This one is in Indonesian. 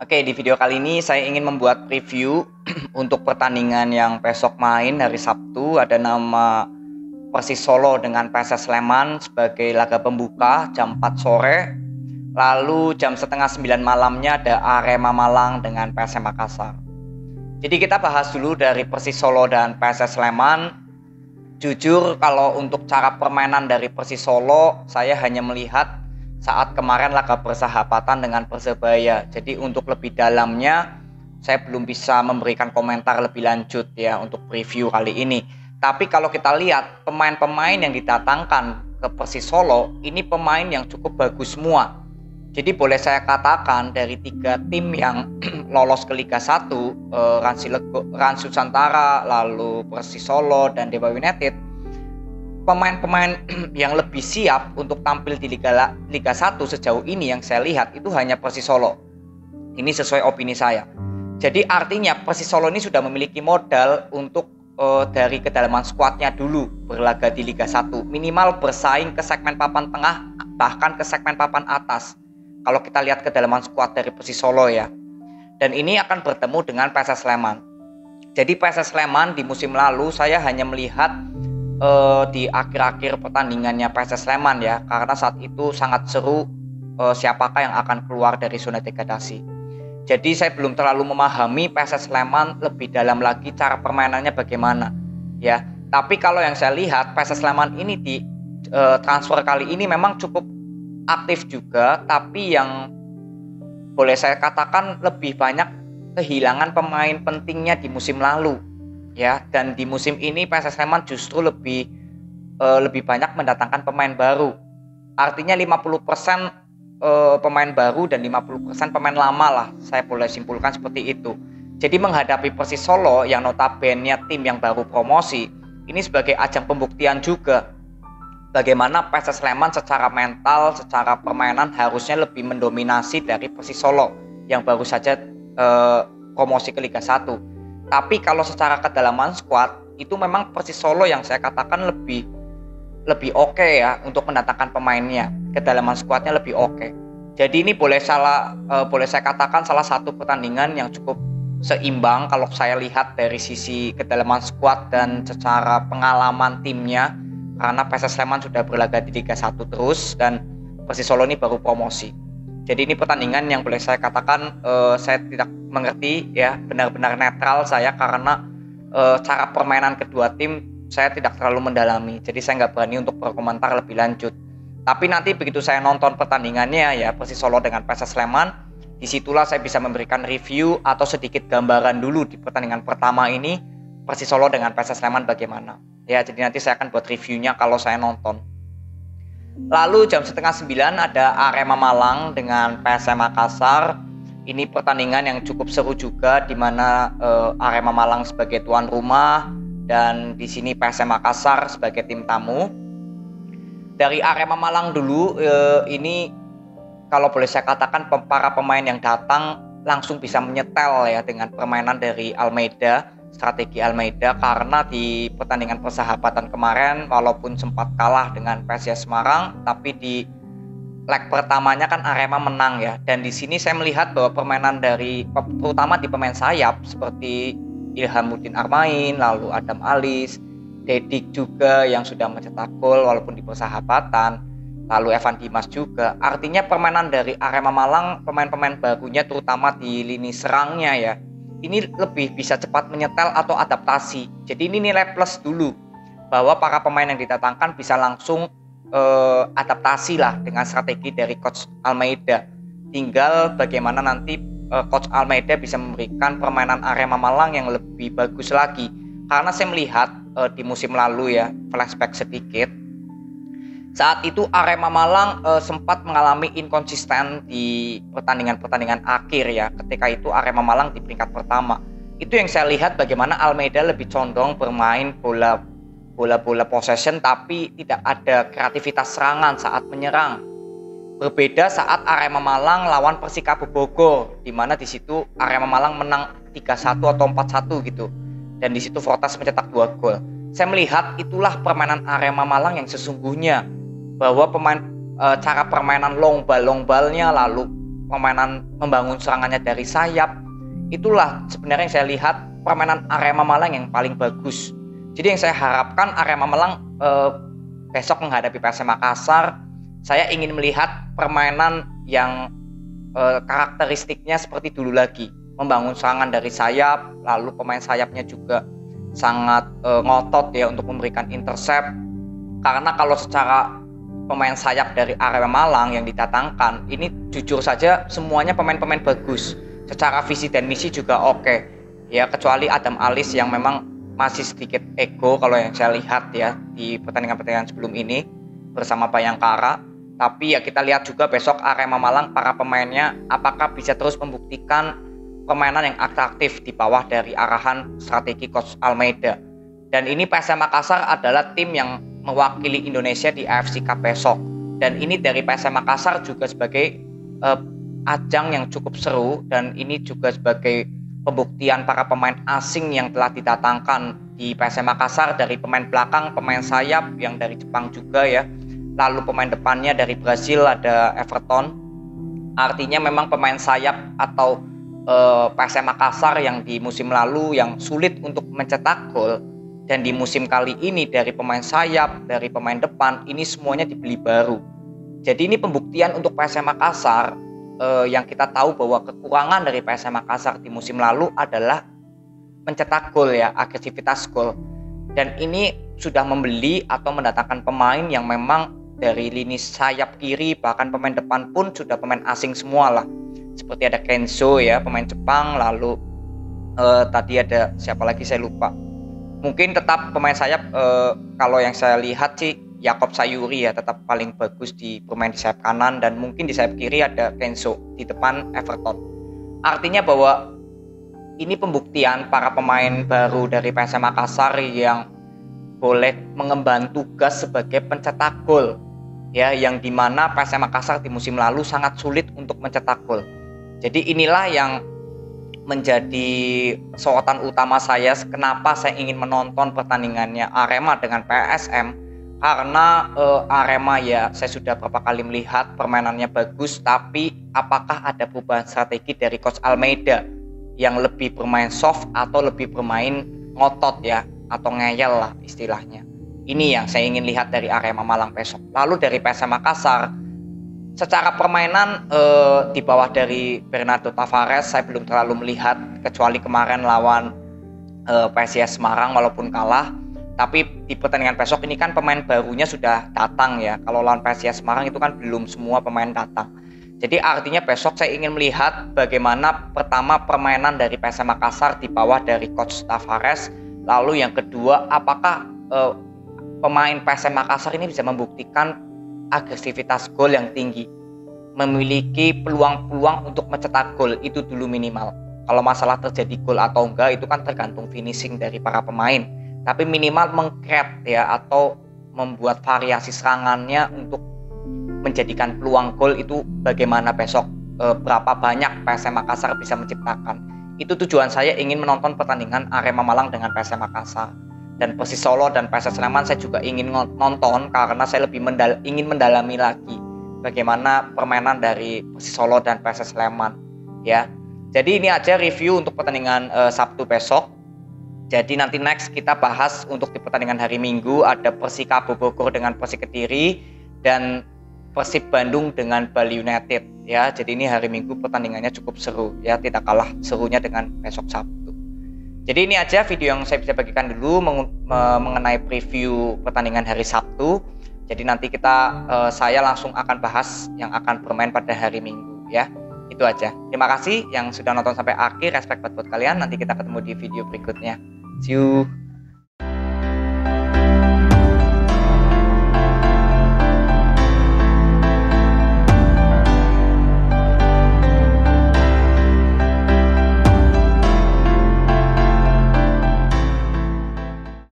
Oke, di video kali ini saya ingin membuat review untuk pertandingan yang besok main hari Sabtu. Ada nama Persis Solo dengan PSS Sleman sebagai laga pembuka jam 4 sore. Lalu jam setengah 9 malamnya ada Arema Malang dengan PSM Makassar. Jadi kita bahas dulu dari Persis Solo dan PSS Sleman. Jujur kalau untuk cara permainan dari Persis Solo, saya hanya melihat saat kemarin laga persahabatan dengan Persebaya. Jadi untuk lebih dalamnya saya belum bisa memberikan komentar lebih lanjut ya untuk preview kali ini. Tapi kalau kita lihat pemain-pemain yang didatangkan ke Persis Solo, ini pemain yang cukup bagus semua. Jadi boleh saya katakan dari 3 tim yang lolos ke Liga 1, Rans Nusantara, lalu Persis Solo dan Dewa United, pemain-pemain yang lebih siap untuk tampil di Liga 1 sejauh ini yang saya lihat itu hanya Persis Solo. Ini sesuai opini saya. Jadi artinya Persis Solo ini sudah memiliki modal untuk dari kedalaman skuadnya dulu berlaga di Liga 1. Minimal bersaing ke segmen papan tengah, bahkan ke segmen papan atas. Kalau kita lihat kedalaman skuad dari Persis Solo ya. Dan ini akan bertemu dengan PSS Sleman. Jadi PSS Sleman di musim lalu saya hanya melihat di akhir-akhir pertandingannya PSS Sleman ya, karena saat itu sangat seru siapakah yang akan keluar dari zona degradasi. Jadi saya belum terlalu memahami PSS Sleman lebih dalam lagi cara permainannya bagaimana ya. Tapi kalau yang saya lihat PSS Sleman ini di transfer kali ini memang cukup aktif juga, tapi yang boleh saya katakan lebih banyak kehilangan pemain pentingnya di musim lalu. Ya, dan di musim ini PSS Sleman justru lebih banyak mendatangkan pemain baru. Artinya 50% pemain baru dan 50% pemain lama lah. Saya boleh simpulkan seperti itu. Jadi menghadapi Persis Solo yang notabene tim yang baru promosi, ini sebagai ajang pembuktian juga bagaimana PSS Sleman secara mental, secara permainan harusnya lebih mendominasi dari Persis Solo yang baru saja promosi ke Liga 1. Tapi kalau secara kedalaman skuad itu memang Persis Solo yang saya katakan lebih oke ya untuk mendatangkan pemainnya. Kedalaman skuadnya lebih oke. Jadi ini boleh saya katakan salah satu pertandingan yang cukup seimbang kalau saya lihat dari sisi kedalaman skuad dan secara pengalaman timnya, karena PSS Sleman sudah berlaga di Liga 1 terus dan Persis Solo ini baru promosi. Jadi ini pertandingan yang boleh saya katakan saya tidak mengerti ya, benar-benar netral saya karena cara permainan kedua tim saya tidak terlalu mendalami. Jadi saya nggak berani untuk berkomentar lebih lanjut. Tapi nanti begitu saya nonton pertandingannya ya Persis Solo dengan PSS Sleman, disitulah saya bisa memberikan review atau sedikit gambaran dulu di pertandingan pertama ini Persis Solo dengan PSS Sleman bagaimana. Ya jadi nanti saya akan buat reviewnya kalau saya nonton. Lalu jam setengah 9 ada Arema Malang dengan PSM Makassar. Ini pertandingan yang cukup seru juga, di mana Arema Malang sebagai tuan rumah dan di sini PSM Makassar sebagai tim tamu. Dari Arema Malang dulu, ini kalau boleh saya katakan para pemain yang datang langsung bisa menyetel ya dengan permainan dari Almeida, strategi Almeida, karena di pertandingan persahabatan kemarin walaupun sempat kalah dengan PSIS Semarang, tapi di leg pertamanya kan Arema menang ya. Dan di sini saya melihat bahwa permainan dari terutama di pemain sayap seperti Ilhamuddin Armain, lalu Adam Alis, Dedik juga yang sudah mencetak gol walaupun di persahabatan, lalu Evan Dimas juga. Artinya permainan dari Arema Malang, pemain-pemain barunya terutama di lini serangnya ya, ini lebih bisa cepat menyetel atau adaptasi. Jadi ini nilai plus dulu bahwa para pemain yang didatangkan bisa langsung adaptasi lah dengan strategi dari Coach Almeida. Tinggal bagaimana nanti Coach Almeida bisa memberikan permainan Arema Malang yang lebih bagus lagi. Karena saya melihat di musim lalu ya, flashback sedikit, saat itu Arema Malang sempat mengalami inkonsisten di pertandingan-pertandingan akhir ya. Ketika itu Arema Malang di peringkat pertama. Itu yang saya lihat bagaimana Almeida lebih condong bermain bola possession tapi tidak ada kreativitas serangan saat menyerang. Berbeda saat Arema Malang lawan Persikabo Bogor, di mana di situ Arema Malang menang 3-1 atau 4-1 gitu. Dan di situ Fortas mencetak 2 gol. Saya melihat itulah permainan Arema Malang yang sesungguhnya, bahwa cara permainan long ball-nya, lalu permainan membangun serangannya dari sayap, itulah sebenarnya yang saya lihat permainan Arema Malang yang paling bagus. Jadi yang saya harapkan Arema Malang besok menghadapi PSM Makassar, saya ingin melihat permainan yang karakteristiknya seperti dulu lagi, membangun serangan dari sayap, lalu pemain sayapnya juga sangat ngotot ya untuk memberikan intercept. Karena kalau secara pemain sayap dari Arema Malang yang didatangkan ini jujur saja semuanya pemain-pemain bagus, secara visi dan misi juga oke ya, kecuali Adam Alis yang memang masih sedikit ego kalau yang saya lihat ya di pertandingan-pertandingan sebelum ini bersama Bayangkara. Tapi ya kita lihat juga besok Arema Malang para pemainnya apakah bisa terus membuktikan permainan yang atraktif di bawah dari arahan strategi Coach Almeida. Dan ini PSM Makassar adalah tim yang mewakili Indonesia di AFC Cup besok. Dan ini dari PSM Makassar juga sebagai ajang yang cukup seru, dan ini juga sebagai pembuktian para pemain asing yang telah didatangkan di PSM Makassar, dari pemain belakang, pemain sayap yang dari Jepang juga ya. Lalu pemain depannya dari Brasil ada Everton. Artinya memang pemain sayap atau PSM Makassar yang di musim lalu yang sulit untuk mencetak gol, dan di musim kali ini dari pemain sayap, dari pemain depan ini semuanya dibeli baru. Jadi ini pembuktian untuk PSM Makassar yang kita tahu bahwa kekurangan dari PSM Makassar di musim lalu adalah mencetak gol ya, agresivitas gol. Dan ini sudah membeli atau mendatangkan pemain yang memang dari lini sayap kiri bahkan pemain depan pun sudah pemain asing semua lah. Seperti ada Kenzo ya, pemain Jepang, lalu tadi ada siapa lagi saya lupa. Mungkin tetap pemain sayap kalau yang saya lihat sih Yakob Sayuri ya tetap paling bagus di bermain di sayap kanan, dan mungkin di sayap kiri ada Kenzo di depan Everton. Artinya bahwa ini pembuktian para pemain baru dari PSM Makassar yang boleh mengemban tugas sebagai pencetak gol ya, yang dimana PSM Makassar di musim lalu sangat sulit untuk mencetak gol. Jadi inilah yang menjadi sorotan utama saya, kenapa saya ingin menonton pertandingannya Arema dengan PSM. Karena Arema ya saya sudah beberapa kali melihat permainannya bagus, tapi apakah ada perubahan strategi dari Coach Almeida yang lebih bermain soft atau lebih bermain ngotot ya, atau ngeyel lah istilahnya. Ini yang saya ingin lihat dari Arema Malang besok. Lalu dari PSM Makassar, secara permainan di bawah dari Bernardo Tavares saya belum terlalu melihat, kecuali kemarin lawan PSIS Semarang walaupun kalah. Tapi di pertandingan besok ini kan pemain barunya sudah datang ya. Kalau lawan PSIS Semarang itu kan belum semua pemain datang. Jadi artinya besok saya ingin melihat bagaimana pertama permainan dari PSM Makassar di bawah dari Coach Tavares. Lalu yang kedua, apakah pemain PSM Makassar ini bisa membuktikan agresivitas gol yang tinggi, memiliki peluang-peluang untuk mencetak gol, itu dulu minimal. Kalau masalah terjadi gol atau enggak itu kan tergantung finishing dari para pemain, tapi minimal meng-create ya, atau membuat variasi serangannya untuk menjadikan peluang gol itu bagaimana besok, berapa banyak PSM Makassar bisa menciptakan. Itu tujuan saya ingin menonton pertandingan Arema Malang dengan PSM Makassar. Dan Persis Solo dan PSS Sleman saya juga ingin nonton karena saya lebih ingin mendalami lagi bagaimana permainan dari Persis Solo dan PSS Sleman ya. Jadi ini aja review untuk pertandingan Sabtu besok. Jadi nanti next kita bahas untuk di pertandingan hari Minggu ada Persikabo Bogor dengan Persik Kediri dan Persib Bandung dengan Bali United ya. Jadi ini hari Minggu pertandingannya cukup seru ya, tidak kalah serunya dengan besok Sabtu. Jadi ini aja video yang saya bisa bagikan dulu mengenai preview pertandingan hari Sabtu. Jadi nanti saya langsung akan bahas yang akan bermain pada hari Minggu ya. Itu aja. Terima kasih yang sudah nonton sampai akhir. Respect buat kalian. Nanti kita ketemu di video berikutnya. See you.